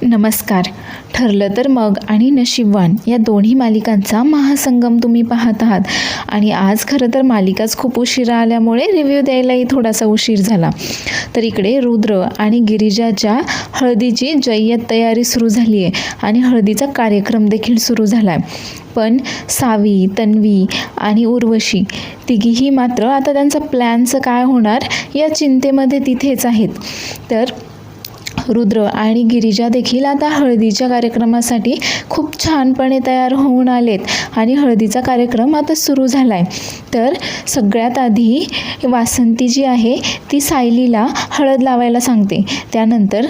नमस्कार. ठरलं तर मग आणि नशीबवान या दोन्ही मालिकांचा महासंगम तुम्ही पाहत आहात. आणि आज खरं तर मालिकाच खूप उशिरा आल्यामुळे रिव्ह्यू द्यायलाही थोडासा उशीर झाला. तर इकडे रुद्र आणि गिरिजाच्या हळदीची जय्यत तयारी सुरू झाली आहे आणि हळदीचा कार्यक्रम देखील सुरू झाला आहे. पण सावी, तन्वी आणि उर्वशी तिघीही मात्र आता त्यांचा प्लॅनचं काय होणार या चिंतेमध्ये तिथेच आहेत. तर रुद्र आणि गिरिजा देखील आता हळदीच्या कार्यक्रमासाठी खूप छानपणे तयार होऊन आलेत आणि हळदीचा कार्यक्रम आता सुरू झाला आहे. तर सगळ्यात आधी वासंती जी आहे ती सायलीला हळद लावायला सांगते. त्यानंतर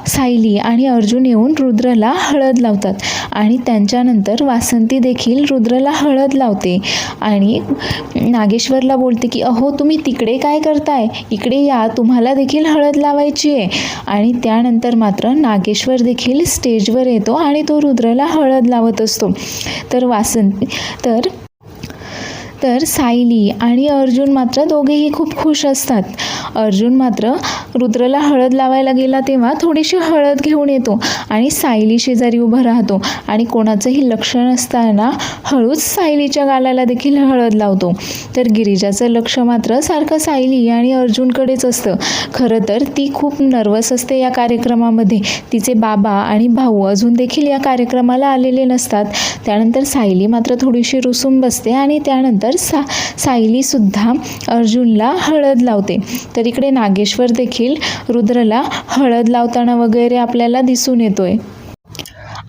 सायली आणि अर्जुन येऊन रुद्रला हळद लावतात आणि त्यांच्यानंतर वासंती देखील रुद्रला हळद लावते आणि नागेश्वरला बोलते की अहो तुम्ही तिकडे काय करताय, इकडे या, तुम्हाला देखील हळद लावायची आहे. आणि त्यानंतर मात्र नागेश्वर देखील स्टेजवर येतो आणि तो रुद्रला हळद लावत असतो. तर सायली आणि अर्जुन मात्र दोघेही खूप खुश असतात. अर्जुन मात्र रुद्रला हळद लावायला गेला तेव्हा थोडीशी हळद घेऊन येतो आणि सायली शेजारी उभं राहतो आणि कोणाचंही लक्ष नसताना हळूच सायलीच्या गालाला देखील हळद लावतो. तर गिरिजाचं लक्ष मात्र सारखं सायली आणि अर्जुनकडेच असतं. खरं तर ती खूप नर्वस असते या कार्यक्रमामध्ये. तिचे बाबा आणि भाऊ अजून देखील या कार्यक्रमाला आलेले नसतात. त्यानंतर सायली मात्र थोडीशी रुसून बसते आणि त्यानंतर सायलीसुद्धा अर्जुनला हळद लावते. तर इकडे नागेश्वर देखील रुद्रला हळद लावताना वगैरे आपल्याला दिसून येतोय.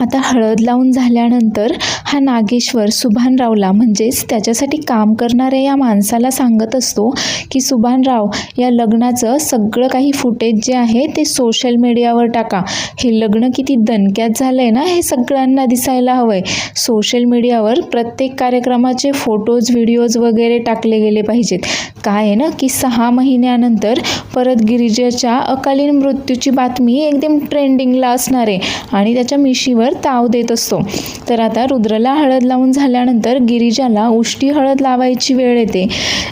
आता हळद लावून झाल्यानंतर हा नागेश्वर सुभानरावला म्हणजेच त्याच्यासाठी काम करणाऱ्या या माणसाला सांगत असतो की सुभानराव, या लग्नाचं सगळं काही फुटेज जे आहे ते सोशल मीडियावर टाका. हे लग्न किती दणक्यात झालं आहे ना, हे सगळ्यांना दिसायला हवं आहे. सोशल मीडियावर प्रत्येक कार्यक्रमाचे फोटोज, व्हिडिओज वगैरे टाकले गेले पाहिजेत. काय आहे ना की 6 महिन्यानंतर परत गिरिजाच्या अकाली मृत्यूची बातमी एकदम ट्रेंडिंगला असणार आहे आणि त्याच्या मिशीवर ताव देत असतो. तर आता रुद्रला हळद लावून झाल्यानंतर गिरिजाला उष्टी हळद लावायची वेळ येते.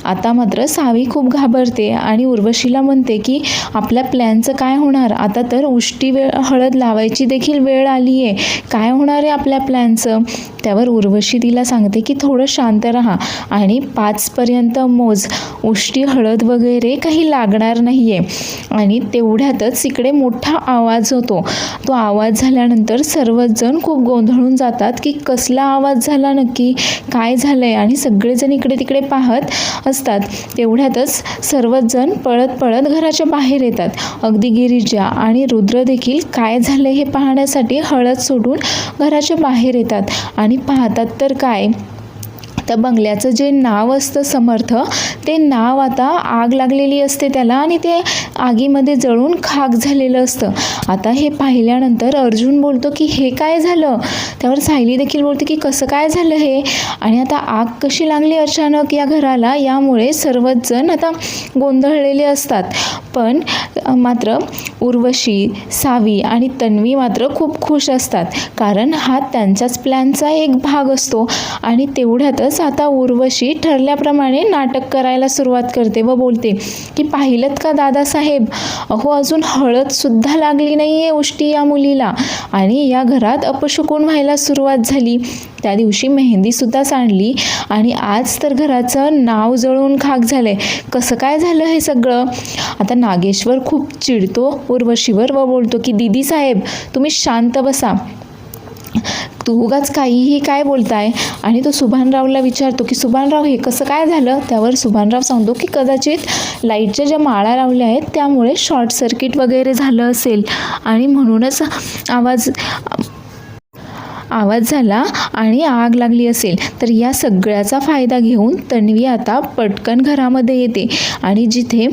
आता मात्र सावी खूप घाबरते आणि उर्वशीला म्हणते की आपल्या प्लॅनचं काय होणार, आता तर उष्टी हळद लावायची देखील वेळ आली आहे, काय होणार आहे आपल्या प्लॅनचं. त्यावर उर्वशी तिला सांगते की थोडं शांत राहा आणि 5 पर्यंत मोज, उष्टी हळद वगैरे काही लागणार नाही आहे. आणि तेवढ्यातच इकडे मोठा आवाज होतो. तो आवाज झाल्यानंतर सर्वजण खूप गोंधळून जातात की कसला आवाज झाला, नक्की काय झालं आहे, आणि सगळेजण इकडे तिकडे पाहत असतात. तेवढ्यातच सर्वजण पळत पळत घराच्या बाहेर येतात. अगदी गिरिजा आणि रुद्र देखील काय झालं हे पाहण्यासाठी हळद सोडून घराच्या बाहेर येतात आणि पाहतात तर काय, त्या बंगल्याचं जे नाव असतं समर्थ, ते नाव आता आग लागलेली असते त्याला आणि ते आगीमध्ये जळून खाक झालेलं असतं. आता हे पाहिल्यानंतर अर्जुन बोलतो की हे काय झालं. त्यावर सायली देखील बोलते की कसं काय झालं हे, आणि आता आग कशी लागली अचानक या घराला, यामुळे सर्वच जण आता गोंधळलेले असतात. पण मात्र उर्वशी, सावी आणि तन्वी मात्र खूप खुश असतात, कारण हा त्यांच्याच प्लॅनचा एक भाग असतो. आणि तेवढ्यातच आता उर्वशी ठरल्याप्रमाणे नाटक करायला सुरुवात करते व बोलते की पाहिलत का दादासाहेब, अहो अजून हळदसुद्धा लागली नाही आहे उष्टी या मुलीला आणि या घरात अपशकुन व्हायला सुरुवात झाली. त्या दिवशी मेहंदीसुद्धा सांडली आणि आज तर घराचं नाव जळून खाक झालंय. कसं काय झालं हे सगळं. आता नागेश्वर खूप चिडतो उर्वशीवर व बोलतो की दीदी साहेब, तुम्ही शांत बसा, तू उगाच काहीही काय बोलताय. आणि तो सुभानरावला विचारतो की सुभानराव, हे कसं काय झालं. त्यावर सुभानराव सांगतो की कदाचित लाईटच्या ज्या माळा लावल्या आहेत त्यामुळे शॉर्ट सर्किट वगैरे झालं असेल आणि म्हणूनच आवाज झाला आणि आग लागली असेल. तर या सगळ्याचा फायदा घेऊन तन्वी आता पटकन घरामध्ये येते आणि जिथे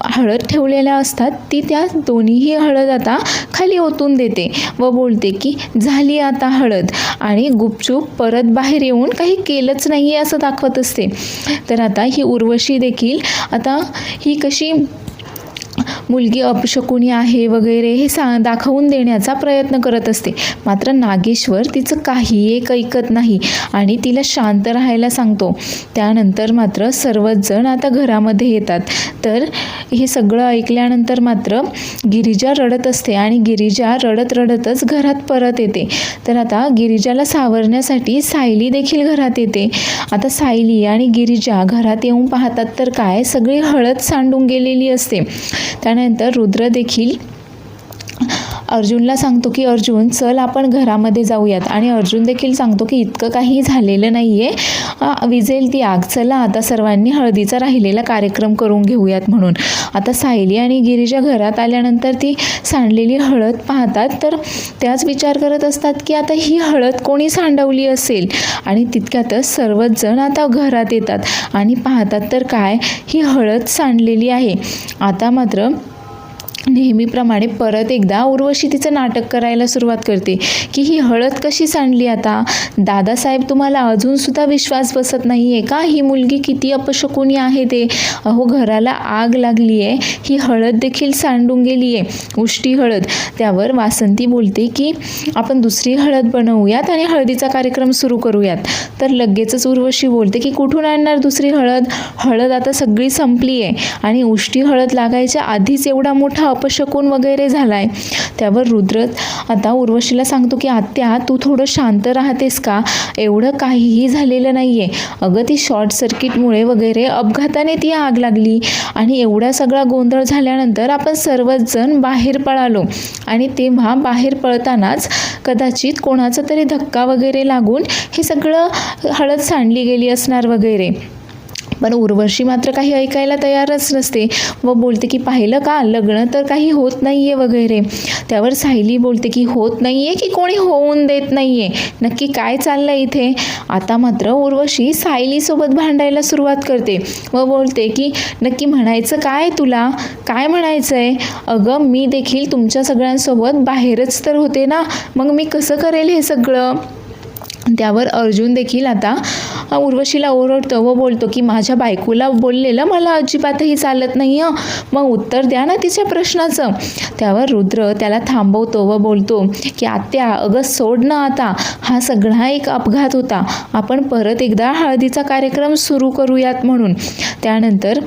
हळद ठेवलेल्या असतात ती त्या दोन्हीही हळद आता खाली ओतून देते व बोलते की झाली आता हळद, आणि गुपचूप परत बाहेर येऊन काही केलंच नाही असं दाखवत असते. तर आता ही उर्वशी देखील आता ही कशी मुलगी अपशकुनी आहे वगैरे हे दाखवून देण्याचा प्रयत्न करत असते. मात्र नागेश्वर तिचं काही एक ऐकत नाही आणि तिला शांत राहायला सांगतो. त्यानंतर मात्र सर्वच जण आता घरामध्ये येतात. तर हे सगळं ऐकल्यानंतर मात्र गिरिजा रडत असते आणि गिरिजा रडत रडतच घरात परत येते. तर आता गिरिजाला सावरण्यासाठी सायली देखील घरात येते. आता सायली आणि गिरिजा घरात येऊन पाहतात तर काय, सगळी हळद सांडून गेलेली असते. त्यानंतर रुद्र देखील अर्जुनला सांगतो की अर्जुन चल आपण घरामध्ये जाऊयात, आणि अर्जुन देखील सांगतो की इतकं काही झालेलं नाही आहे, विझेल ती आग, चला आता सर्वांनी हळदीचा राहिलेला कार्यक्रम करून घेऊयात म्हणून. आता सायली आणि गिरिजा घरात आल्यानंतर ती सांडलेली हळद पाहतात. तर त्याच विचार करत असतात की आता ही हळद कोणी सांडवली असेल, आणि तितक्यातच सर्वच जण आता घरात येतात आणि पाहतात तर काय, ही हळद सांडलेली आहे. आता मात्र नेहमीप्रमाणे परत एकदा उर्वशी तिचं नाटक करायला सुरुवात करते की ही हळद कशी सांडली. आता दादासाहेब तुम्हाला अजूनसुद्धा विश्वास बसत नाही आहे का, ही मुलगी किती अपशकुनी आहे ते. अहो घराला आग लागली आहे, ही हळद देखील सांडून गेली आहे, उष्टी हळद. त्यावर वासंती बोलते की आपण दुसरी हळद बनवूयात आणि हळदीचा कार्यक्रम सुरू करूयात. तर लगेचच उर्वशी बोलते की कुठून आणणार दुसरी हळद, हळद आता सगळी संपली आहे आणि उष्टी हळद लागायच्या आधीच एवढा मोठा अपशकुन वगैरे झालाय. त्यावर रुद्र आता उर्वशीला सांगतो की आत्या तू थोडं शांत राहतेस का, एवढं काहीही झालेलं नाहीये. अगं ती शॉर्ट सर्किटमुळे वगैरे अपघाताने ती आग लागली, आणि एवढा सगळा गोंधळ झाल्यानंतर आपण सर्वच जण बाहेर पळालो, आणि तेव्हा बाहेर पळतानाच कदाचित कोणाचा तरी धक्का वगैरे लागून हे सगळं हळद सांडली गेली असणार वगैरे. पण उर्वशी मात्र काही ऐकायला तयारच नसते व बोलते की पाहिलं का, लग्न तर काही होत नाही आहे वगैरे. त्यावर सायली बोलते की होत नाही आहे की कोणी होऊन देत नाही आहे, नक्की काय चाललं आहे इथे. आता मात्र उर्वशी सायलीसोबत भांडायला सुरुवात करते व बोलते की नक्की म्हणायचं काय, तुला काय म्हणायचं आहे. अगं मी देखील तुमच्या सगळ्यांसोबत बाहेरच तर होते ना, मग मी कसं करेल हे सगळं. त्यावर अर्जुन देखील आता उर्वशीला ओरडतो व बोलतो की माझ्या बायकोला बोललेलं मला अजिबातही चालत नाही, मग उत्तर द्या ना तिच्या प्रश्नाचं. त्यावर रुद्र त्याला थांबवतो व बोलतो की आत्या अगं सोड ना आता, हा सगळा एक अपघात होता, आपण परत एकदा हळदीचा कार्यक्रम सुरू करूयात म्हणून. त्यानंतर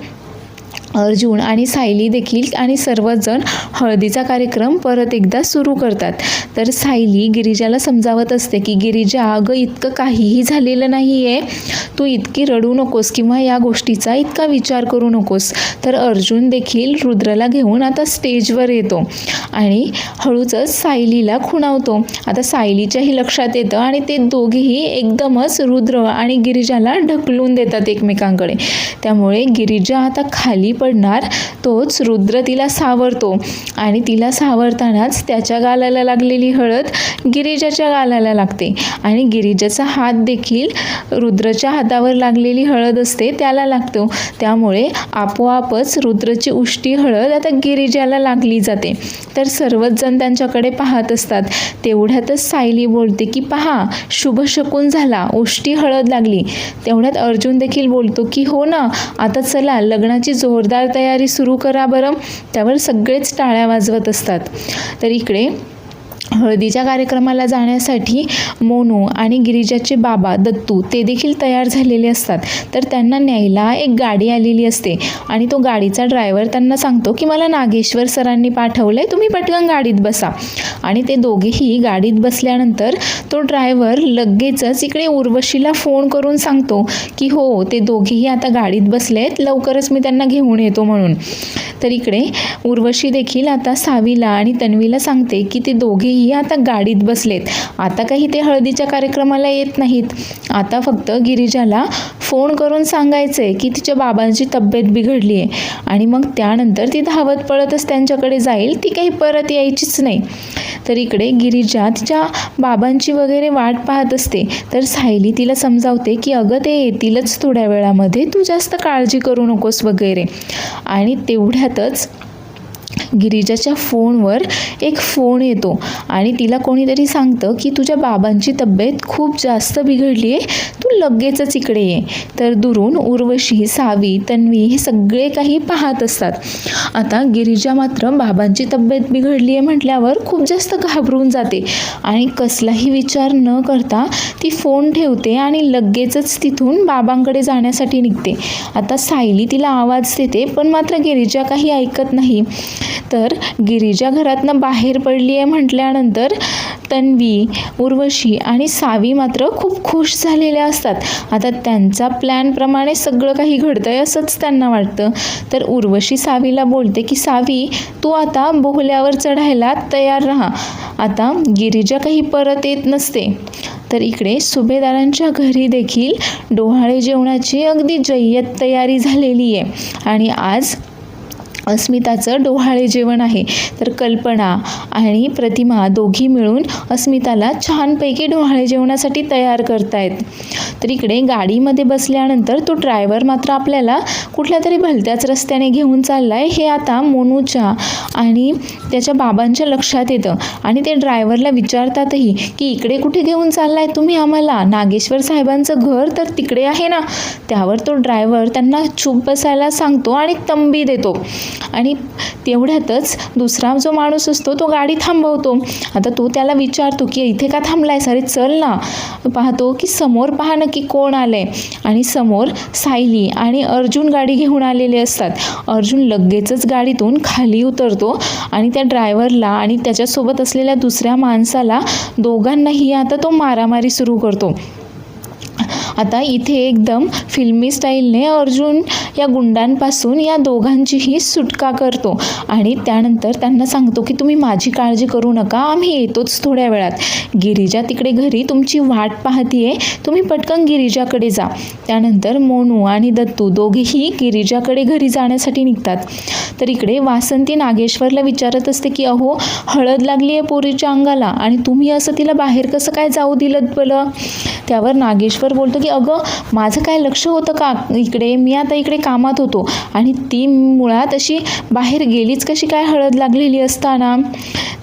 अर्जुन आणि सायली देखील आणि सर्वजण हळदीचा कार्यक्रम परत एकदा सुरू करतात. तर सायली गिरिजाला समजावत असते की गिरिजा अगं इतकं काहीही झालेलं नाही आहे, तू इतकी रडू नकोस किंवा या गोष्टीचा इतका विचार करू नकोस. तर अर्जुन देखील रुद्रला घेऊन आता स्टेजवर येतो आणि हळूचच सायलीला खुणावतो. आता सायलीच्याही लक्षात येतं आणि ते दोघेही एकदमच रुद्र आणि गिरिजाला ढकलून देतात एकमेकांकडे. त्यामुळे गिरिजा आता खाली पडणार, तोच रुद्र तिला सावरतो आणि तिला सावरतानाच त्याच्या गालाला लागलेली हळद गिरिजाच्या गालाला लागते आणि गिरिजाचा हात देखील रुद्रच्या हातावर लागलेली हळद असते त्याला लागतो. त्यामुळे आपोआपच रुद्रची उष्टी हळद आता गिरिजाला लागली जाते. तर सर्वच जण त्यांच्याकडे पाहत असतात. तेवढ्यातच सायली बोलते की पहा शुभशकुन झाला, उष्टी हळद लागली. तेवढ्यात अर्जुन देखील बोलतो की हो ना, आता चला लग्नाची जोरदार तयारी सुरू करा बरं. त्यावर सगळेच टाळ्या वाजवत असतात. तर इकडे हळदीच्या कार्यक्रमाला जाण्यासाठी मोनू आणि गिरिजाचे बाबा दत्तू ते देखील तयार झालेले असतात. तर त्यांना न्यायला एक गाडी आलेली असते आणि तो गाडीचा ड्रायव्हर त्यांना सांगतो की मला नागेश्वर सरांनी पाठवलंय, तुम्ही पटकन गाडीत बसा. आणि ते दोघेही गाडीत बसल्यानंतर तो ड्रायव्हर लगेचच इकडे उर्वशीला फोन करून सांगतो की हो ते दोघेही आता गाडीत बसलेत, लवकरच मी त्यांना घेऊन येतो म्हणून. तर इकडे उर्वशी देखील आता सावीला आणि तन्वीला सांगते की ते दोघेही आता गाडीत बसलेत. आता काही ते हळदीच्या कार्यक्रमाला येत नाहीत. आता फक्त गिरिजाला फोन करून सांगायचंय की तिच्या बाबांची तब्येत बिघडली आहे आणि मग त्यानंतर ती धावत पळतच त्यांच्याकडे जाईल, ती काही परत यायचीच नाही. तर इकडे गिरिजा तिच्या बाबांची वगैरे वाट पाहत असते. तर सायली तिला समजावते की अगं ते येतीलच थोड्या वेळामध्ये, तू जास्त काळजी करू नकोस वगैरे. आणि तेवढ्यातच गिरिजाच्या फोनवर एक फोन येतो आणि तिला कोणीतरी सांगतं की तुझ्या बाबांची तब्येत खूप जास्त बिघडली आहे, तू लगेचच इकडे ये. तर दुरून उर्वशी, सावी, तन्वी हे सगळे काही पाहत असतात. आता गिरिजा मात्र बाबांची तब्येत बिघडली आहे म्हटल्यावर खूप जास्त घाबरून जाते आणि कसलाही विचार न करता ती फोन ठेवते आणि लगेचच तिथून बाबांकडे जाण्यासाठी निघते. आता सायली तिला आवाज देते पण मात्र गिरिजा काही ऐकत नाही. तर गिरिजा घरातनं बाहेर पडली आहे म्हटल्यानंतर तन्वी, उर्वशी आणि सावी मात्र खूप खुश झालेल्या असतात. आता त्यांचा प्लॅनप्रमाणे सगळं काही घडतंय असंच त्यांना वाटतं. तर उर्वशी सावीला बोलते की सावी, तू आता बोहल्यावर चढायला तयार राहा, आता गिरिजा काही परत येत नसते. तर इकडे सुभेदारांच्या घरी देखील डोहाळे जेवणाची अगदी जय्यत तयारी झालेली आहे आणि आज अस्मिताचं डोहाळे जेवण आहे. तर कल्पना आणि प्रतिमा दोघी मिळून अस्मिताला छानपैकी डोहाळे जेवणासाठी तयार करतायत. तर इकडे गाडीमध्ये बसल्यानंतर तो ड्रायव्हर मात्र आपल्याला कुठल्या तरी भलत्याच रस्त्याने घेऊन चाललाय हे आता मोनूच्या आणि त्याच्या बाबांच्या लक्षात येतं आणि ते ड्रायव्हरला विचारतातही की इकडे कुठे घेऊन चाललाय तुम्ही आम्हाला, नागेश्वर साहेबांचं घर तर तिकडे आहे ना. त्यावर तो ड्रायव्हर त्यांना चूप बसायला सांगतो आणि तंबी देतो आणि तेवढ्यातच दुसरा जो माणूस असतो तो गाडी थांबवतो. आता तो त्याला विचारतो की इथे का थांबलाय, अरे चल ना. पाहतो की समोर पहा ना की कोण आलंय आणि समोर सायली आणि अर्जुन गाडी घेऊन आलेले असतात. अर्जुन लगेचच गाडीतून खाली उतरतो आणि त्या ड्रायव्हरला आणि त्याच्यासोबत असलेल्या दुसऱ्या माणसाला दोघांनाही आता तो मारामारी सुरू करतो. आता इथे एकदम फिल्मी स्टाईलने अर्जुन या गुंडांपासून या दोघांचीही सुटका करतो आणि त्यानंतर त्यांना सांगतो की तुम्ही माझी काळजी करू नका, आम्ही येतोच थोड्या वेळात. गिरिजा तिकडे घरी तुमची वाट पाहतीये, तुम्ही पटकन गिरिजाकडे जा. त्यानंतर मोनू आणि दत्तू दोघेही गिरिजाकडे घरी जाण्यासाठी निघतात. तर इकडे वासंती नागेश्वरला विचारत असते की अहो, हळद लागली आहे पोरीच्या अंगाला आणि तुम्ही असं तिला बाहेर कसं काय जाऊ दिलं बलं. त्यावर नागेश्वर बोलतो की अगं, माझं काय लक्ष होतं का इकडे, मी आता इकडे कामात होतो आणि ती मुळात अशी बाहेर गेलीच कशी काय हळद लागलेली असताना.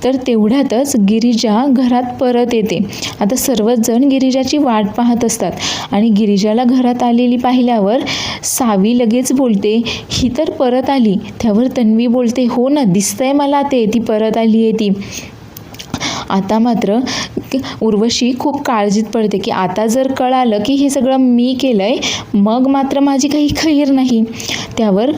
तर तेवढ्यातच गिरिजा घरात परत येते. आता सर्वच जण गिरिजाची वाट पाहत असतात आणि गिरिजाला घरात आलेली पाहिल्यावर सावी लगेच बोलते ही तर परत आली. त्यावर तन्वी बोलते हो ना, दिसतंय मला ते, ती परत आली आहे ती. आता मात्र उर्वशी खूप काळजीत पडते की आता जर कळालं की हे सगळं मी केलंय मग मात्र माझी काही खैर नाही. त्यावर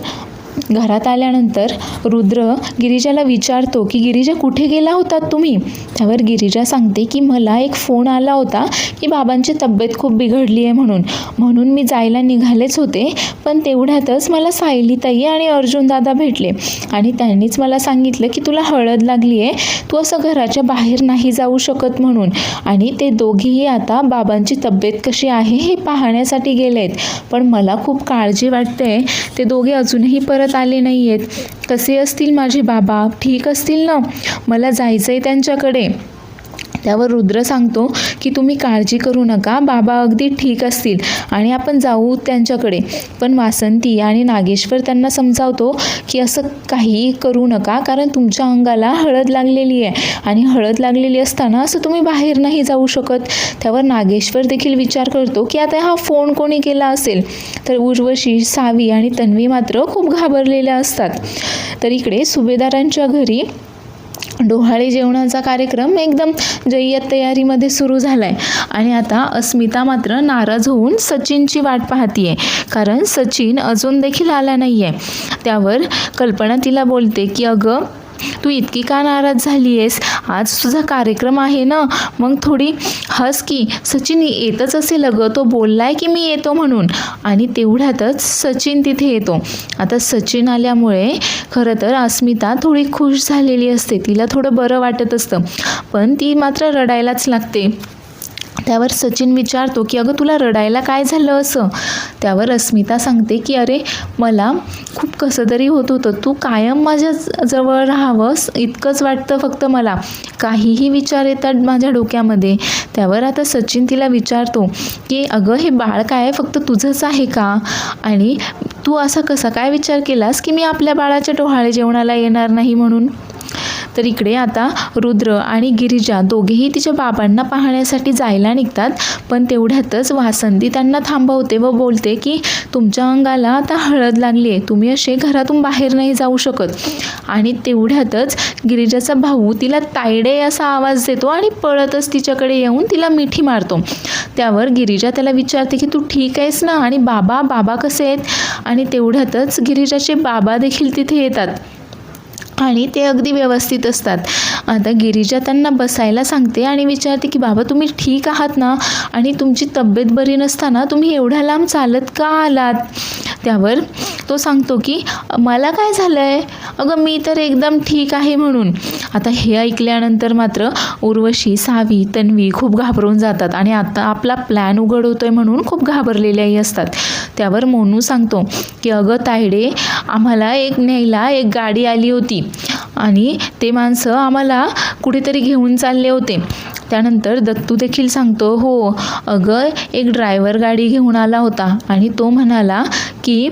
घरात आल्यानंतर रुद्र गिरिजाला विचारतो की गिरिजा कुठे गेला होतात तुम्ही. त्यावर गिरिजा सांगते की मला एक फोन आला होता की बाबांची तब्येत खूप बिघडली आहे म्हणून मी जायला निघालेच होते, पण तेवढ्यातच मला सायलीताई आणि अर्जुन दादा भेटले आणि त्यांनीच मला सांगितलं की तुला हळद लागली आहे, तू असं घराच्या बाहेर नाही जाऊ शकत म्हणून. आणि ते दोघेही आता बाबांची तब्येत कशी आहे हे पाहण्यासाठी गेलेत. पण मला खूप काळजी वाटते, ते दोघे अजूनही परत आले नाही आहेत. कसे असतील माझे बाबा, ठीक असतील ना, मला जायचं आहे त्यांच्याकडे. त्यावर रुद्र सांगतो की तुम्ही काळजी करू नका, बाबा अगदी ठीक असतील आणि आपण जाऊ त्यांच्याकडे. पण वासंती आणि नागेश्वर त्यांना समजावतो की असं काही करू नका, कारण तुमच्या अंगाला हळद लागलेली आहे आणि हळद लागलेली असताना असं तुम्ही बाहेर नाही जाऊ शकत. त्यावर नागेश्वर देखील विचार करतो की आता हा फोन कोणी केला असेल. तर उर्वशी, सावी आणि तन्वी मात्र खूप घाबरलेल्या असतात. तर इकडे सुभेदारांच्या घरी डोहाळे जेवणाचा कार्यक्रम एकदम जय्यत तयारीमध्ये सुरू झाला आहे आणि आता अस्मिता मात्र नाराज होऊन सचिनची वाट पाहतीये, कारण सचिन अजून देखील आला नाही आहे. त्यावर कल्पना तिला बोलते की अगं, तू इतकी का नाराज झाली आहेस, आज तुझा कार्यक्रम आहे ना, मग थोडी हस की. सचिन येतच असेल अगं, तो बोललाय की मी येतो म्हणून. आणि तेवढ्यातच सचिन तिथे येतो. आता सचिन आल्यामुळे खरं तर अस्मिता थोडी खुश झालेली असते, तिला थोडं बरं वाटत असतं, पण ती मात्र रडायलाच लागते. त्यावर सचिन विचारतो की अगं, तुला रडायला काय झालं असं. त्यावर अस्मिता सांगते की अरे, मला खूप कसं तरी होत होतं, तू कायम माझ्या जवळ राहावंस इतकंच वाटतं फक्त मला, काहीही विचार येतात माझ्या डोक्यामध्ये. त्यावर आता सचिन तिला विचारतो की अगं, हे बाळ काय फक्त तुझंच आहे का आणि तू असा कसा काय विचार केलास की मी आपल्या बाळाच्या डोहाळे जेवणाला येणार नाही म्हणून? तर इकडे आता रुद्र आणि गिरिजा दोघेही तिच्या बाबांना पाहण्यासाठी जायला निघतात. पण तेवढ्यातच वासंती त्यांना थांबवते व बोलते की तुमच्या अंगाला आता हळद लागली आहे, तुम्ही असे घरातून बाहेर नाही जाऊ शकत. आणि तेवढ्यातच गिरिजाचा भाऊ तिला तायडे असा आवाज देतो आणि पळतच तिच्याकडे येऊन तिला मिठी मारतो. त्यावर गिरिजा त्याला विचारते की तू ठीक आहेस ना, आणि बाबा कसे आहेत? आणि तेवढ्यातच गिरिजाचे बाबा देखील तिथे येतात आणि ते अगदी व्यवस्थित असतात. आता गिरिजा त्यांना बसायला सांगते आणि विचारते की बाबा तुम्ही ठीक आहात ना, आणि तुमची तब्येत बरी नसताना तुम्ही एवढ्या लांब चालत का आलात? त्यावर तो सांगतो की मला काय झालं आहे, अगं मी तर एकदम ठीक आहे म्हणून. आता हे ऐकल्यानंतर मात्र उर्वशी, सावी, तन्वी खूप घाबरून जातात आणि आता आपला प्लॅन उघड होतोय म्हणून खूप घाबरलेल्याही असतात. त्यावर मोनू सांगतो की अगं तायडे, आम्हाला न्यायला एक गाडी आली होती आणि ते माणसं आम्हाला कुठेतरी घेऊन चालले होते. त्यानंतर दत्तू देखील सांगतो, हो अगं एक ड्रायव्हर गाडी घेऊन आला होता आणि तो म्हणाला की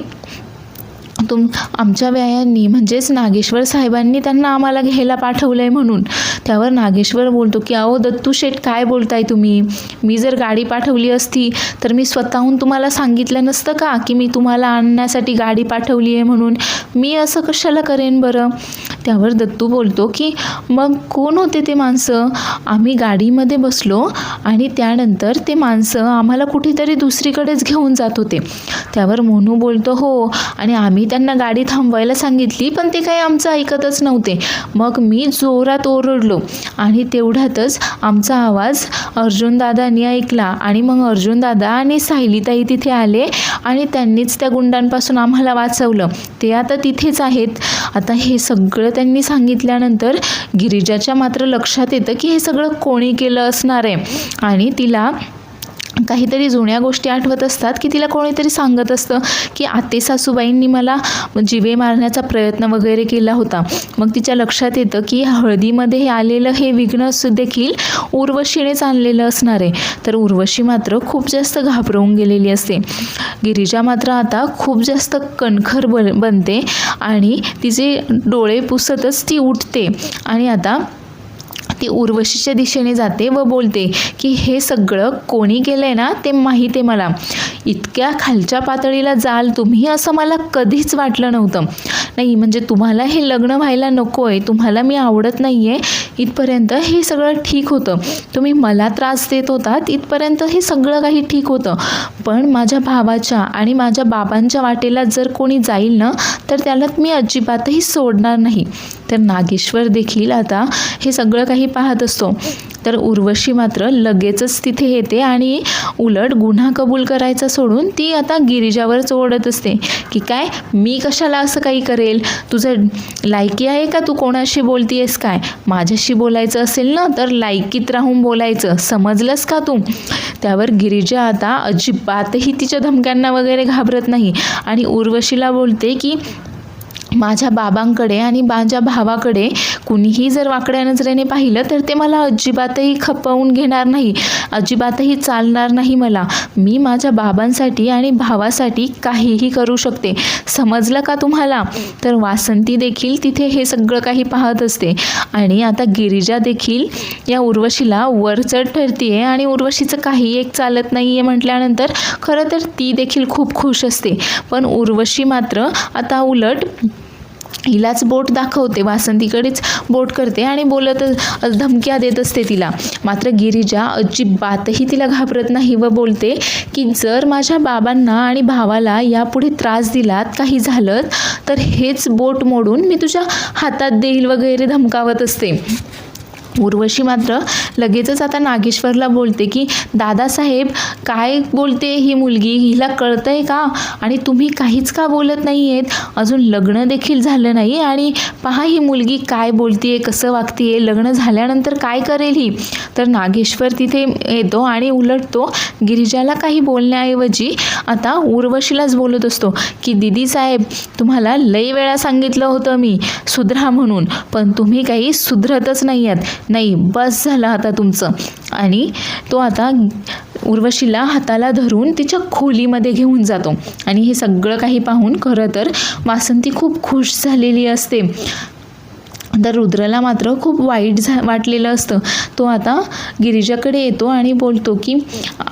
आमच्या व्यायांनी म्हणजेच नागेश्वर साहेबांनी त्यांना आम्हाला घ्यायला पाठवलं आहे म्हणून. त्यावर नागेश्वर बोलतो की अहो दत्तू शेठ काय बोलताय तुम्ही, मी जर गाडी पाठवली असती तर मी स्वतःहून तुम्हाला सांगितलं नसतं का की मी तुम्हाला आणण्यासाठी गाडी पाठवली आहे म्हणून? मी असं कशाला करेन बरं? त्यावर दत्तू बोलतो की मग कोण होते ते माणसं? आम्ही गाडीमध्ये बसलो आणि त्यानंतर ते माणसं आम्हाला कुठेतरी दुसरीकडेच घेऊन जात होते. त्यावर मोनू बोलतो हो, आणि आम्ही त्यांना गाडी थांबवायला सांगितली पण ते काही आमचं ऐकतच नव्हते. मग मी जोरात ओरडलो आणि तेवढ्यातच आमचा आवाज अर्जुनदादांनी ऐकला आणि मग अर्जुनदादा आणि सायलीताई तिथे आले आणि त्यांनीच त्या गुंडांपासून आम्हाला वाचवलं. ते आता तिथेच आहेत. आता हे सगळं त्यांनी सांगितल्यानंतर गिरिजाच्या मात्र लक्षात येतं की हे सगळं कोणी केलं असणार आहे, आणि तिला काहीतरी जुन्या गोष्टी आठवत असतात की तिला कोणीतरी सांगत असतं की आते सासूबाईंनी मला जिवे मारण्याचा प्रयत्न वगैरे केला होता. मग तिच्या लक्षात येतं की हळदीमध्ये आलेलं हे विघ्न देखील उर्वशीनेच आणलेलं असणार आहे. तर उर्वशी मात्र खूप जास्त घाबरवून गेलेली असते. गिरिजा मात्र आता खूप जास्त कणखर बनते आणि तिचे डोळे पुसतच ती उठते आणि आता ती उर्वशीच्या दिशेने जाते व बोलते की हे सगळं कोणी केलं आहे ना ते माहीत आहे मला. इतक्या खालच्या पातळीला जाल तुम्ही असं मला कधीच वाटलं नव्हतं. नाही म्हणजे तुम्हाला हे लग्न व्हायला नको आहे, तुम्हाला मी आवडत नाही आहे इथपर्यंत हे सगळं ठीक होतं. तुम्ही मला त्रास देत होतात इथपर्यंत हे सगळं काही ठीक होतं. पण माझ्या भावाच्या आणि माझ्या बाबांच्या वाटेला जर कोणी जाईल ना तर त्याला मी अजिबातही सोडणार नाही. तर नागेश्वर देखील आता हे सगळं काही पाहत असतो. तर उर्वशी मात्र लगेचच तिथे येते आणि उलट गुन्हा कबूल करायचा सोडून ती आता गिरिजावरच ओढत असते की काय मी कशाला असं काही करेल, तुझं लायकी आहे का, तू कोणाशी बोलतीयस काय? माझ्याशी बोलायचं असेल ना तर लायकीत राहून बोलायचं, समजलंस का तू? त्यावर गिरिजा आता अजिबातही तिच्या धमक्यांना वगैरे घाबरत नाही आणि उर्वशीला बोलते की माझ्या बाबांकडे आणि माझ्या भावाकडे कुणीही जर वाकड्या नजरेने पाहिलं तर ते मला अजिबातही खपवून घेणार नाही, अजिबातही चालणार नाही मला. मी माझ्या बाबांसाठी आणि भावासाठी काहीही करू शकते, समजलं का तुम्हाला? तर वासंती देखील तिथे हे सगळं काही पाहत असते आणि आता गिरिजा देखील या उर्वशीला वरचढ ठरतीये आणि उर्वशीचं काही एक चालत नाही आहे म्हटल्यानंतर खरं तर ती देखील खूप खुश असते. पण उर्वशी मात्र आता उलट हिलाच बोट दाखवते, वासंतीकडेच बोट करते आणि बोलत धमक्या देत असते तिला. मात्र गिरिजा अजिबातही तिला घाबरत नाही व बोलते की जर माझ्या बाबांना आणि भावाला यापुढे त्रास दिलात, काही झालं तर हेच बोट मोडून मी तुझ्या हातात देईल वगैरे धमकावत असते. उर्वशी मात्र लगेचच आता नागेश्वरला बोलते की दादासाहेब काय बोलते ही मुलगी, हिला कळतंय का? आणि तुम्ही काहीच का बोलत नाही आहेत? अजून लग्न देखील झालं नाही आणि पहा ही मुलगी काय बोलतीये, कसं वागतीये, लग्न झाल्यानंतर काय करेल ही? तर नागेश्वर तिथे येतो आणि उलट तो गिरिजाला काही बोलण्याऐवजी आता उर्वशीलाच बोलत असतो की दीदी साहेब तुम्हाला लई वेळा सांगितलं होतं मी सुधरा म्हणून, पण तुम्ही काही सुधरतच नाही आहात. नाही बस झालं आता तुमचं. आणि तो आता उर्वशीला हाताला धरून तिच्या खोलीमध्ये घेऊन जातो आणि हे सगळं काही पाहून खरं तर वासंती खूप खुश झालेली असते. तर रुद्रला मात्र खूप वाईट वाटलेलं असतं. तो आता गिरिजाकडे येतो आणि बोलतो की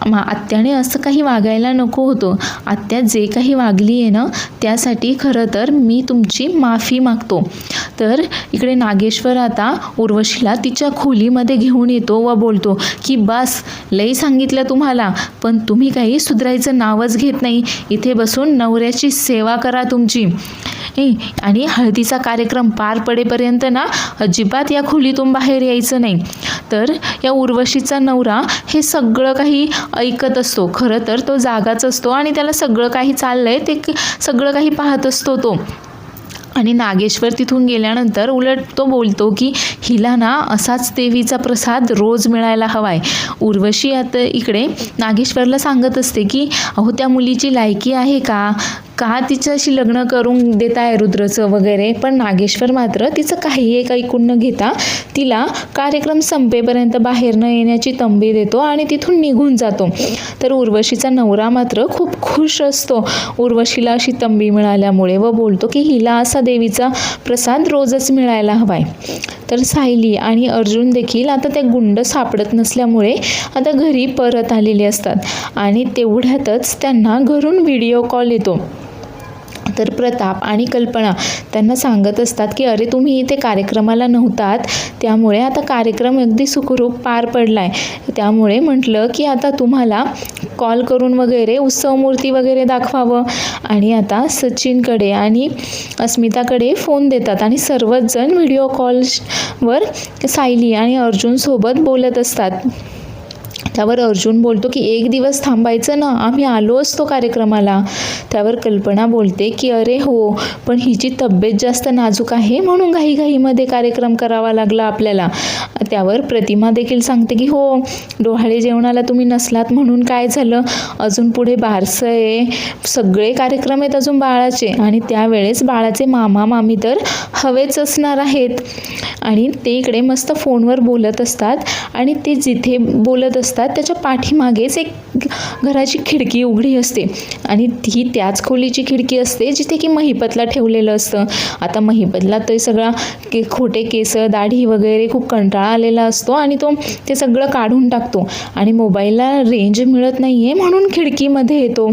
आत्याने असं काही वागायला नको होतं. आत्या जे काही वागली आहे ना त्यासाठी खरं तर मी तुमची माफी मागतो. तर इकडे नागेश्वर आता उर्वशीला तिच्या खोलीमध्ये घेऊन येतो व बोलतो की बस लई सांगितलं तुम्हाला, पण तुम्ही काही सुधारायचं नावच घेत नाही. इथे बसून नवऱ्याची सेवा करा तुमची. आणि हळदीचा कार्यक्रम पार पडेपर्यंत ना अजिबात या खोलीतून बाहेर यायचं नाही. तर या उर्वशीचा नवरा हे सगळं काही ऐकत असतो. खरं तर तो जागाच असतो आणि त्याला सगळं काही चाललंय ते सगळं काही पाहत असतो तो. आणि नागेश्वर तिथून गेल्यानंतर उलट तो बोलतो की हिला ना असाच देवीचा प्रसाद रोज मिळायला हवाय. उर्वशी आता इकडे नागेश्वरला सांगत असते की अहो त्या मुलीची लायकी आहे का तिच्याशी लग्न करून देत आहे रुद्रचं वगैरे. पण नागेश्वर मात्र तिचं काही एक ऐकून न घेता तिला कार्यक्रम संपेपर्यंत बाहेर न येण्याची तंबी देतो आणि तिथून निघून जातो. तर उर्वशीचा नवरा मात्र खूप खुश असतो उर्वशीला अशी तंबी मिळाल्यामुळे व बोलतो की हिला असा देवीचा प्रसाद रोजच मिळायला हवाय. तर सायली आणि अर्जुन देखील आता ते गुंड सापडत नसल्यामुळे आता घरी परत आलेले असतात आणि तेवढ्यातच त्यांना घरून व्हिडिओ कॉल येतो. तर प्रताप आणि कल्पना त्यांना सांगत असतात की अरे तुम्ही इथे कार्यक्रमाला नव्हतात, त्यामुळे आता कार्यक्रम अगदी सुखरूप पार पडलाय. त्यामुळे म्हटलं की आता तुम्हाला कॉल करून वगैरे उत्सवमूर्ती वगैरे दाखवावं. आणि आता सचिनकडे आणि अस्मिताकडे फोन देतात आणि सर्वच जण व्हिडिओ कॉलवर सायली आणि अर्जुनसोबत बोलत असतात. त्यावर अर्जुन बोलतो की एक दिवस थांबायचं ना, आम्ही आलो असतो कार्यक्रमाला. त्यावर कल्पना बोलते की अरे हो, पण हिची तब्येत जास्त नाजूक आहे म्हणून घाईघाईमध्ये कार्यक्रम करावा लागला आपल्याला. त्यावर प्रतिमा देखील सांगते की हो, डोहाळे जेवणाला तुम्ही नसलात म्हणून काय झालं, अजून पुढे बारसं आहे, सगळे कार्यक्रम आहेत अजून बाळाचे आणि त्यावेळेस बाळाचे मामा मामी तर हवेच असणार आहेत. आणि ते इकडे मस्त फोनवर बोलत असतात आणि ते जिथे बोलत असतात त्याच्या पाठीमागेच एक घराची खिडकी उघडी असते आणि ती त्याच खोलीची खिडकी असते जिथे की महिपतला ठेवलेलं असतं. आता महिपतला ते सगळा खोटे केस दाढी वगैरे खूप कंटाळा आलेला असतो आणि तो ते सगळं काढून टाकतो आणि मोबाईलला रेंज मिळत नाही आहे म्हणून खिडकीमध्ये येतो.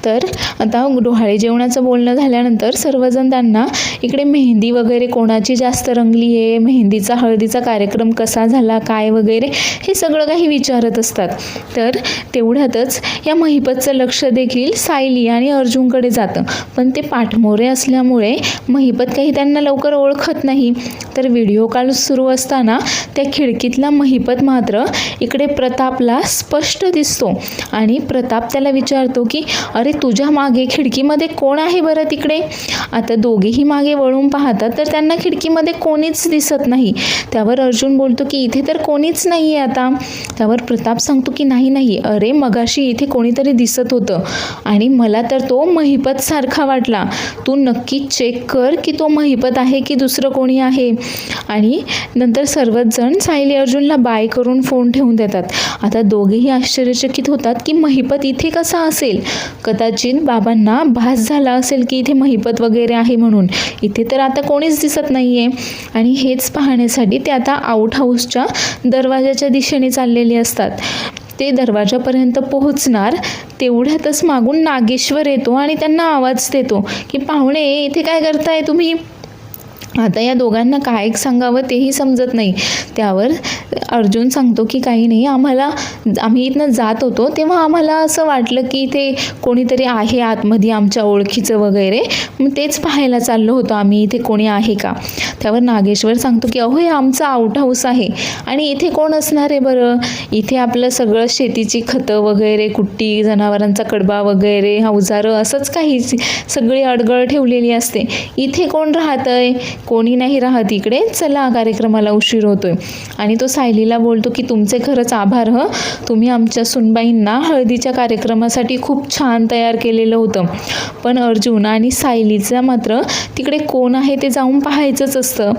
तर आता डोहाळे जेवणाचं बोलणं झाल्यानंतर सर्वजण त्यांना इकडे मेहंदी वगैरे कोणाची जास्त रंगली आहे, मेहंदीचा हळदीचा कार्यक्रम कसा झाला काय वगैरे हे सगळं काही विचारत असतात. तर तेवढ्यातच या महिपतचं लक्ष देखील सायली आणि अर्जुनकडे जातं, पण ते पाठमोरे असल्यामुळे महिपत काही त्यांना लवकर ओळखत नाही. तर व्हिडिओ कॉल सुरू असताना त्या खिडकीतला महिपत मात्र इकडे प्रतापला स्पष्ट दिसतो आणि प्रताप त्याला विचारतो की अरे तुझ्या मागे खिडकीमध्ये कोण आहे बरं तिकडे. आता दोघेही मागे वळून पाहतात तर त्यांना खिडकीमध्ये कोणीच दिसत नाही. त्यावर अर्जुन बोलतो की इथे तर कोणीच नाही आहे आता. त्यावर प्रताप सांगतो की नाही, अरे मगाशी इथे कोणीतरी दिसत होतं आणि मला तर तो महिपत सारखा वाटला. तू नक्की चेक कर की तो महिपत आहे की दुसरं कोणी आहे. आणि नंतर सर्वच जण सायली अर्जुनला बाय करून फोन ठेवून देतात. आता दोघेही आश्चर्यचकित होतात की महिपत इथे कसा असेल. कदाचित बाबांना भास झाला असेल की इथे महिपत वगैरे आहे म्हणून. इथे तर आता कोणीच दिसत नाहीये. आणि हेच पाहण्यासाठी ते आता आउट हाऊसच्या दरवाजाच्या दिशेने चाललेले असतात. ते दरवाजापर्यंत पोहोचणार तेवढ्यातच मागून नागेश्वर येतो आणि त्यांना आवाज देतो की पाहुणे इथे काय करताय तुम्ही. आता या दोघांना काय सांगावं तेही समजत नाही. त्यावर अर्जुन सांगतो की काही नाही, आम्ही इथनं जात होतो तेव्हा आम्हाला असं वाटलं की इथे कोणीतरी आहे आतमध्ये आमच्या ओळखीचं वगैरे, मग तेच पाहायला चाललो होतो आम्ही इथे कोणी आहे का. त्यावर नागेश्वर सांगतो की अहो हे आमचं आउट हाऊस आहे आणि इथे कोण असणार आहे बरं. इथे आपलं सगळं शेतीची खतं वगैरे, कुट्टी, जनावरांचा कडबा वगैरे, अवजारं असंच काही सगळी अडगळ ठेवलेली असते. इथे कोण राहतंय, कोणी नाही राहत इकडे, चला कार्यक्रमाला उशीर होतोय. आणि तो सायलीला बोलतो की तुमचे खरंच आभार तुम्ही आमच्या सुनबाईंना हळदीच्या कार्यक्रमासाठी खूप छान तयार केलेलं होतं. पण अर्जुन आणि सायलीचा मात्र तिकडे कोण आहे ते जाऊन पाहायचंच असतं.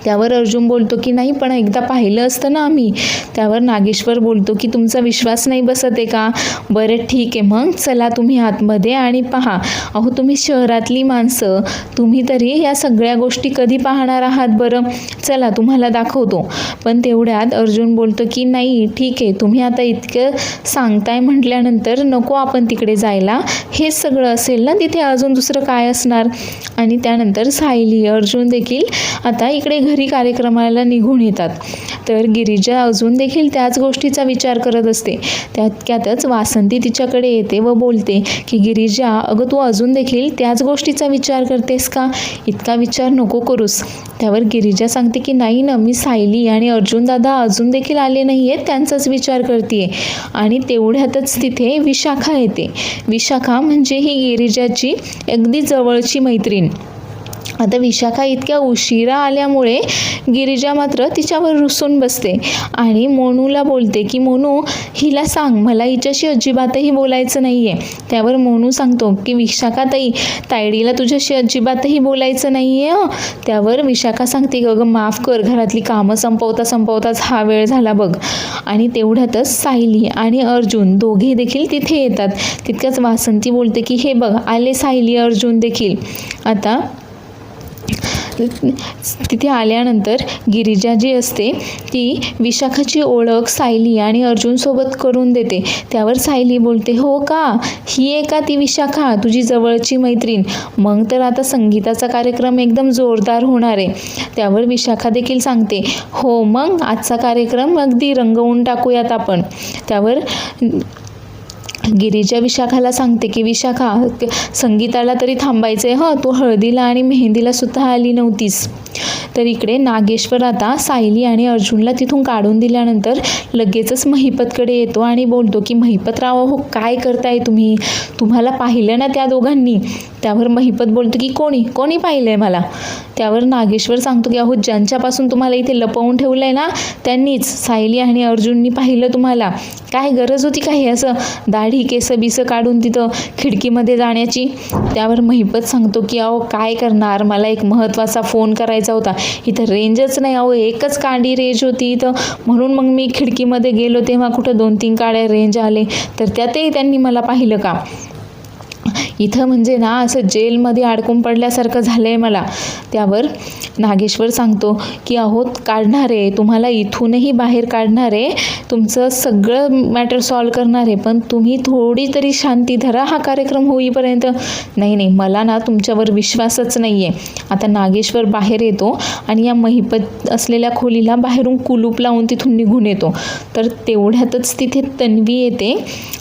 त्यावर अर्जुन बोलतो की नाही, पण एकदा पाहिलं असतं ना आम्ही. त्यावर नागेश्वर बोलतो की तुमचा विश्वास नाही बसत आहे का? बरं ठीक आहे, मग चला तुम्ही आतमध्ये आणि पहा. अहो तुम्ही शहरातली माणसं, तुम्ही तरी या सगळ्या गोष्टी कधी पाहणार आहात बरं? चला तुम्हाला दाखवतो. पण तेवढ्यात अर्जुन बोलतो की नाही ठीक आहे, तुम्ही आता इतकं सांगताय म्हटल्यानंतर नको आपण तिकडे जायला. हेच सगळं असेल ना तिथे, अजून दुसरं काय असणार? आणि त्यानंतर सायली, अर्जुन देखील आता इकडे घरी कार्यक्रमाला निघून येतात. तर गिरिजा अजून देखील त्याच गोष्टीचा विचार करत असते. त्यातच वासंती तिच्याकडे येते व बोलते की गिरिजा, अगं तू अजून देखील त्याच गोष्टीचा विचार करतेस का? इतका विचार नको करूस. त्यावर गिरिजा सांगते की नाही ना, मी सायली आणि अर्जुन दादा अजून देखील आले नाही आहेत त्यांचाच विचार करते. आणि तेवढ्यातच तिथे विशाखा येते. विशाखा म्हणजे ही गिरिजाची अगदी जवळची मैत्रीण. आता विशाखा इतक्या उशिरा आल्यामुळे गिरिजा मात्र तिच्यावर रुसून बसते आणि मोनूला बोलते की मोनू, हिला सांग मला हिच्याशी अजिबातही बोलायचं नाही आहे. त्यावर मोनू सांगतो की विशाखा तायडीला तुझ्याशी अजिबातही बोलायचं नाही आहे. त्यावर विशाखा सांगते की अगं माफ कर, घरातली कामं संपवताच हा वेळ झाला बघ. आणि तेवढ्यातच सायली आणि अर्जुन दोघे देखील तिथे येतात. तितक्याच वासंती बोलते की हे बघ आले सायली, अर्जुन देखील. आता तिथे आल्यानंतर गिरिजा जी असते ती विशाखाची ओळख सायली आणि अर्जुनसोबत करून देते. त्यावर सायली बोलते, हो का, ही आहे का ती विशाखा तुझी जवळची मैत्रीण? मग तर आता संगीताचा कार्यक्रम एकदम जोरदार होणार आहे. त्यावर विशाखा देखील सांगते, हो मग आजचा कार्यक्रम अगदी रंगवून टाकूयात आपण. त्यावर गिरिजा विशाखाला सांगते की विशाखा, संगीताला तरी थांबायचंय तू हळदीला आणि मेहंदीला सुद्धा आली नव्हतीस. तर इकडे नागेश्वर आता सायली आणि अर्जुनला तिथून काढून दिल्यानंतर लगेचच महिपतकडे येतो आणि बोलतो की महिपतराव, हो काय करताय तुम्ही? तुम्हाला पाहिलं ना त्या दोघांनी? त्यावर महिपत बोलतो की कोणी पाहिलंय मला? त्यावर नागेश्वर सांगतो की अहो ज्यांच्यापासून तुम्हाला इथे लपवून ठेवलंय ना त्यांनीच, सायली आणि अर्जुननी पाहिलं तुम्हाला. काय गरज होती काही असं दाढी केस बिस काढून तिथं खिडकीमध्ये जाण्याची? त्यावर महिपत सांगतो की अहो काय करणार, मला एक महत्त्वाचा फोन करायचा होता, इथं रेंजच नाही, अहो एकच कांडी रेंज होती इथं, म्हणून मग मी खिडकीमध्ये गेलो तेव्हा कुठं 2-3 काड्या रेंज आले, तर त्यातही त्यांनी मला पाहिलं का? इथं म्हणजे ना असं जेलमध्ये अडकून पडल्यासारखं झालं आहे मला. त्यावर नागेश्वर सांगतो की अहो काढणार आहे, तुम्हाला इथूनही बाहेर काढणार आहे, तुमचं सगळं मॅटर सॉल्व करणार आहे, पण तुम्ही थोडी तरी शांती धरा हा कार्यक्रम होईपर्यंत. नाही मला ना तुमच्यावर विश्वासच नाही आहे. आता नागेश्वर बाहेर येतो आणि या महिपत असलेल्या खोलीला बाहेरून कुलूप लावून तिथून निघून येतो. तर तेवढ्यातच तिथे तन्वी येते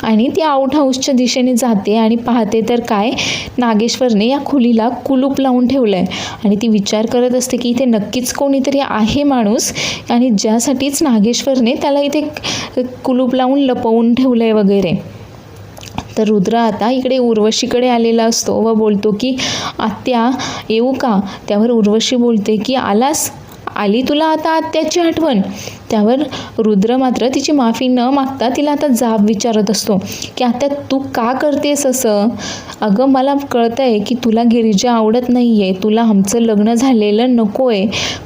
आणि ती आउट हाऊसच्या दिशेने जाते आणि पाहते तर काय, नागेश्वरने या खोलीला कुलूप लावून ठेवलं आहे. आणि ती विचार करत असते की इथे नक्कीच कोणीतरी आहे माणूस आणि ज्यासाठीच नागेश्वरने त्याला इथे कुलूप लावून लपवून ठेवलं आहे वगैरे. तर रुद्र आता इकडे उर्वशीकडे आलेला असतो व बोलतो की आत्या येऊ का? त्यावर उर्वशी बोलते की आली तुला आता आत्याची आठवण? त्यावर रुद्र मात्र तिची माफी न मागता तिला आता जाब विचारत असतो की आत्या तू का करतेस असं? अगं मला कळतंय की तुला गिरिजा आवडत नाही आहे, तुला आमचं लग्न झालेलं नको आहे,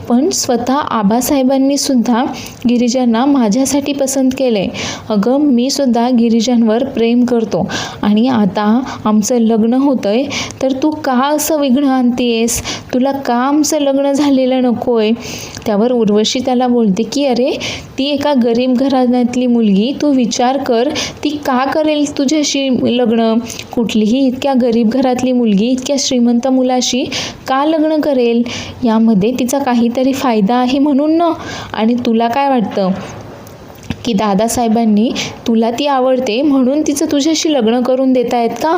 पण स्वतः आबासाहेबांनी सुद्धा गिरिजांना माझ्यासाठी पसंत केलं आहे. अगं मी सुद्धा गिरिजांवर प्रेम करतो आणि आता आमचं लग्न होतं आहे, तर तू का असं विघ्न आणतेस? तुला का आमचं लग्न झालेलं नको आहे? त्यावर उर्वशी त्याला बोलते की अरे ती एका गरीब घराण्यातली मुलगी, तू विचार कर ती का करेल तुझ्याशी लग्न? कुठलीही इतक्या गरीब घरातली मुलगी इतक्या श्रीमंत मुलाशी का लग्न करेल? यामध्ये तिचा काहीतरी फायदा आहे म्हणून ना. आणि तुला काय वाटतं की दादासाहेबांनी तुला ती आवडते म्हणून तिचं तुझ्याशी लग्न करून देत आहेत का?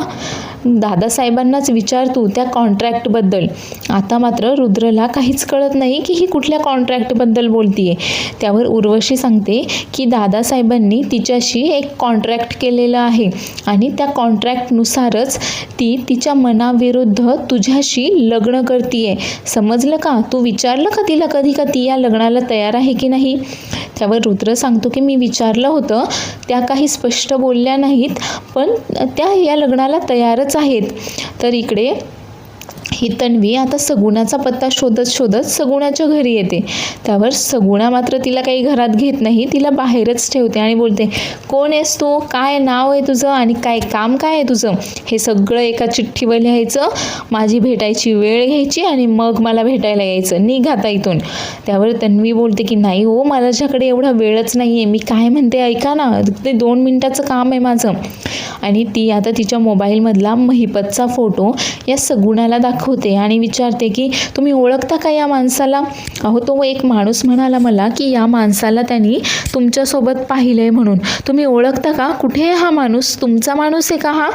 दादासाहेबांनाच विचार तू त्या कॉन्ट्रॅक्टबद्दल. आता मात्र रुद्रला काहीच कळत नाही की ही कुठल्या कॉन्ट्रॅक्टबद्दल बोलतीये. त्यावर उर्वशी सांगते की दादासाहेबांनी तिच्याशी एक कॉन्ट्रॅक्ट केलेलं आहे आणि त्या कॉन्ट्रॅक्टनुसारच ती तिच्या मनाविरुद्ध तुझ्याशी लग्न करतीये. समजलं का? तू विचारलं का तिला कधी का ती या लग्नाला तयार आहे की नाही? त्यावर रुद्र सांगतो की मी विचारलं होतं, त्या काही स्पष्ट बोलल्या नाहीत, पण त्या या लग्नाला तयारच आहेत. तर इकडे ही तन्वी आता सगुणाचा पत्ता शोधत शोधत सगुणाच्या घरी येते. त्यावर सगुणा मात्र तिला काही घरात घेत नाही, तिला बाहेरच ठेवते आणि बोलते, कोण आहेस तू, काय नाव आहे तुझं आणि काय काम काय आहे तुझं, हे सगळं एका चिठ्ठीवर लिहायचं, माझी भेटायची वेळ घ्यायची आणि मग मला भेटायला यायचं, निघ आता इथून. त्यावर तन्वी बोलते की नाही हो, माझ्याकडे एवढा वेळच नाही आहे, मी काय म्हणते ऐका ना, ते 2 मिनिटाचं काम आहे माझं. आणि ती आता तिच्या मोबाईलमधला महिपतचा फोटो या सगुणाला दाखवते आणि विचारते की तुम्ही ओळखता का या माणसाला? अहो, तो एक माणूस म्हणाला मला की या माणसाला त्यांनी तुमच्यासोबत पाहिलं आहे म्हणून. तुम्ही ओळखता का? कुठे आहे हा माणूस? तुमचा माणूस आहे का हा?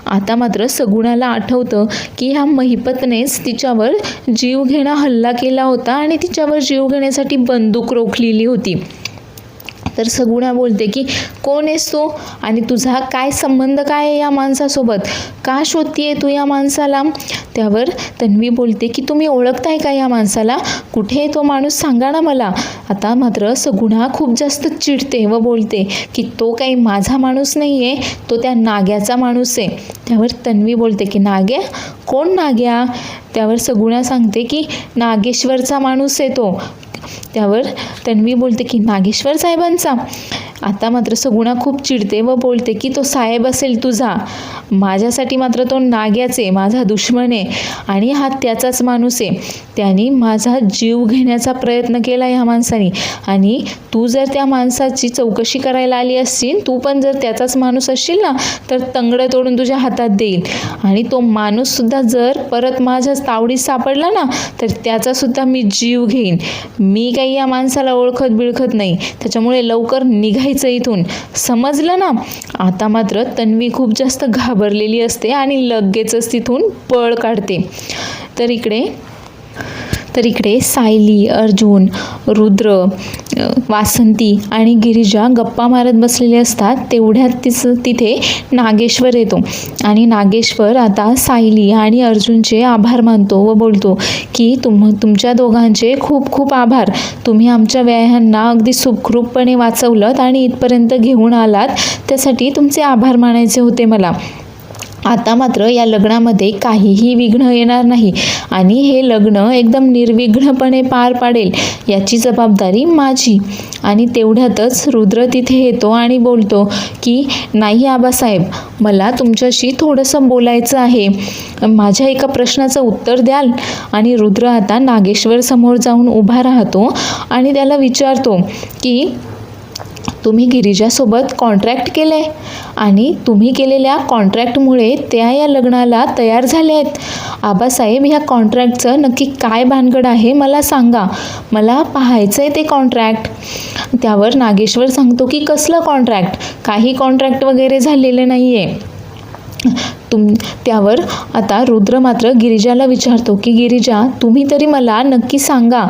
आता मात्र सगुणाला आठवतं की ह्या महिपतनेच तिच्यावर जीवघेणा हल्ला केला होता आणि तिच्यावर जीव घेण्यासाठी बंदूक रोखलेली होती. तर सगुणा बोलते की कोण आहेस तू आणि तुझा काय संबंध काय आहे या माणसासोबत? का शोधतीये तू या माणसाला? त्यावर तन्वी बोलते की तुम्ही ओळखताय का या माणसाला? कुठे आहे तो माणूस, सांगा ना मला. आता मात्र सगुणा खूप जास्त चिडते व बोलते की तो काही माझा माणूस नाही आहे, तो त्या नाग्याचा माणूस आहे. त्यावर तन्वी बोलते की नाग्या? कोण नाग्या? त्यावर सगुणा सांगते की नागेश्वरचा माणूस आहे तो. त्यावर तन्वी बोलते की नागेश्वर साहेबांचा? आता मात्र सगुणा खूप चिडते व बोलते की तो साहेब असेल तुझा, माझ्यासाठी मात्र तो नाग्याच आहे, माझा दुश्मन आहे आणि हा त्याचाच माणूस आहे. त्याने माझा जीव घेण्याचा प्रयत्न केला ह्या माणसाने आणि तू जर त्या माणसाची चौकशी करायला आली असशील, तू पण जर त्याचाच माणूस असशील ना, तर तंगडं तोडून तुझ्या हातात देईल आणि तो माणूससुद्धा जर परत माझ्या तावडीत सापडला ना, तर त्याचासुद्धा मी जीव घेईन. मी काही या माणसाला ओळखत बिळखत नाही, त्याच्यामुळे लवकर निघायचं इथून, समजलं ना? आता मात्र तन्वी खूप जास्त घाबरलेली असते आणि लगेचच तिथून पळ काढते. तर इकडे सायली, अर्जुन, रुद्र, वासंती आणि गिरिजा गप्पा मारत बसलेले असतात. तेवढ्यात तिथे नागेश्वर येतो आणि नागेश्वर आता सायली आणि अर्जुनचे आभार मानतो व बोलतो की तुमच्या दोघांचे खूप खूप आभार. तुम्ही आमच्या व्याह्यांना अगदी सुखरूपपणे वाचवलं आणि इथपर्यंत घेऊन आलात, त्यासाठी तुमचे आभार मानायचे होते मला. आता मात्र या लग्नामध्ये काहीही विघ्न येणार नाही आणि हे लग्न एकदम निर्विघ्नपणे पार पाडेल याची जबाबदारी माझी. आणि तेवढ्यातच रुद्र तिथे येतो आणि बोलतो की नाही आबासाहेब, मला तुमच्याशी थोडंसं बोलायचं आहे, माझ्या एका प्रश्नाचं उत्तर द्याल? आणि रुद्र आता नागेश्वर समोर जाऊन उभा राहतो आणि त्याला विचारतो की तुम्ही गिरिजासोबत कॉन्ट्रॅक्ट केलं आहे आणि तुम्ही केलेल्या कॉन्ट्रॅक्टमुळे त्या या लग्नाला तयार झाल्या आहेत. आबासाहेब, ह्या कॉन्ट्रॅक्टचं नक्की काय भानगड आहे मला सांगा, मला पाहायचं आहे ते कॉन्ट्रॅक्ट. त्यावर नागेश्वर सांगतो की कसलं कॉन्ट्रॅक्ट? काही कॉन्ट्रॅक्ट वगैरे झालेलं नाही आहे. त्यावर आता रुद्र मात्र गिरिजाला विचारतो की गिरिजा, तुम्ही तरी मला नक्की सांगा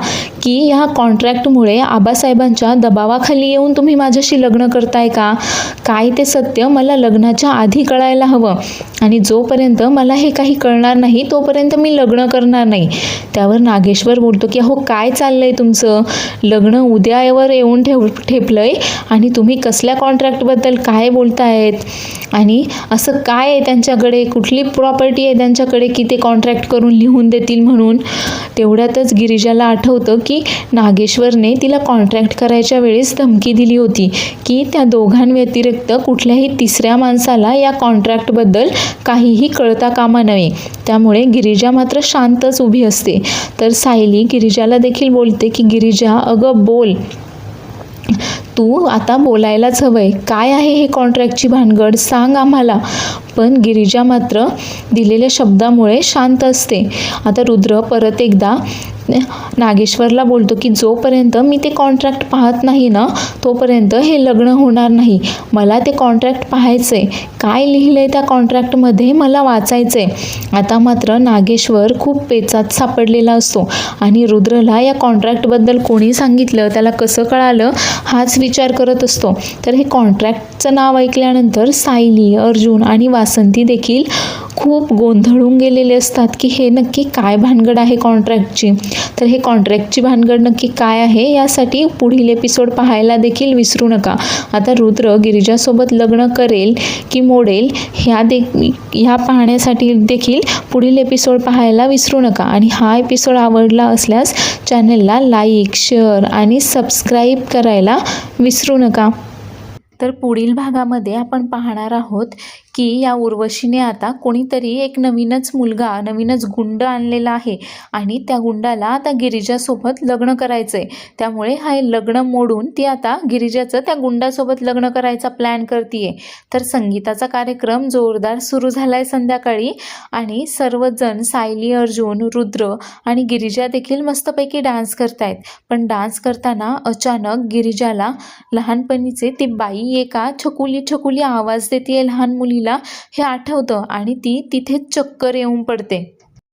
की ह्या कॉन्ट्रॅक्टमुळे आबासाहेबांच्या दबावाखाली येऊन तुम्ही माझ्याशी लग्न करताय का? काय ते सत्य मला लग्नाच्या आधी कळायला हवं आणि जोपर्यंत मला हे काही कळणार नाही तोपर्यंत मी लग्न करणार नाही. त्यावर नागेश्वर बोलतो की अहो, काय चाललंय तुमचं? लग्न उद्यावर येऊन ठेपलंय आणि तुम्ही कसल्या कॉन्ट्रॅक्टबद्दल काय बोलतायत? आणि असं काय आहे त्यांच्याकडे, कुठली प्रॉपर्टी आहे त्यांच्याकडे की ते कॉन्ट्रॅक्ट करून लिहून देतील म्हणून? तेवढ्यातच गिरिजाला आठवतं की नागेश्वरने तिला कॉन्ट्रॅक्ट करायच्या वेळेस धमकी दिली होती की त्या दोघांव्यतिरिक्त कुठल्याही तिसऱ्या माणसाला या कॉन्ट्रॅक्टबद्दल काहीही कळता कामा नये. त्यामुळे गिरिजा मात्र शांतच उभी असते. तर सायली गिरिजाला देखील बोलते की गिरिजा, अगं बोल, तू आता बोलायलाच हवंय, काय आहे हे कॉन्ट्रॅक्टची भानगड, सांग आम्हाला. पण गिरिजा मात्र दिलेल्या शब्दामुळे शांत असते. आता रुद्र परत एकदा नागेश्वरला बोलतो की जोपर्यंत मी ते कॉन्ट्रॅक्ट पाहत नाही ना, तोपर्यंत हे लग्न होणार नाही. मला ते कॉन्ट्रॅक्ट पाहायचं आहे, काय लिहिलं आहे त्या कॉन्ट्रॅक्टमध्ये मला वाचायचं आहे. आता मात्र नागेश्वर खूप पेचात सापडलेला असतो आणि रुद्रला या कॉन्ट्रॅक्टबद्दल कोणी सांगितलं, त्याला कसं कळालं, हाच विचार करत असतो. तर हे कॉन्ट्रॅक्टचं नाव ऐकल्यानंतर सायली, अर्जुन आणि वासंती देखील खूप गोंधळून गेलेले असतात की हे नक्की काय भानगड आहे कॉन्ट्रॅक्टची. तर हे कॉन्ट्रॅक्टची भानगड नक्की काय आहे यासाठी पुढील एपिसोड पाहायला देखील विसरू नका. आता रुद्र गिरिजासोबत लग्न करेल की मोडेल ह्या पाहण्यासाठी देखील पुढील एपिसोड पाहायला विसरू नका. आणि हा एपिसोड आवडला असल्यास चॅनलला लाईक, शेअर आणि सबस्क्राईब करायला विसरू नका. तर पुढील भागामध्ये आपण पाहणार आहोत की या उर्वशीने आता कोणीतरी एक नवीनच गुंड आणलेला आहे आणि त्या गुंडाला आता गिरिजासोबत लग्न करायचं आहे. त्यामुळे हा लग्न मोडून ती आता गिरिजाचं त्या गुंडासोबत लग्न करायचा प्लॅन करतीये. तर संगीताचा कार्यक्रम जोरदार सुरू झाला आहे संध्याकाळी आणि सर्वजण सायली, अर्जुन, रुद्र आणि गिरिजा देखील मस्तपैकी डान्स करतायत. पण डान्स करताना अचानक गिरिजाला लहानपणीचे ती बाई एका छकुली आवाज देते लहान मुलीला हे आठवतं आणि ती तिथेच चक्कर येऊन पडते.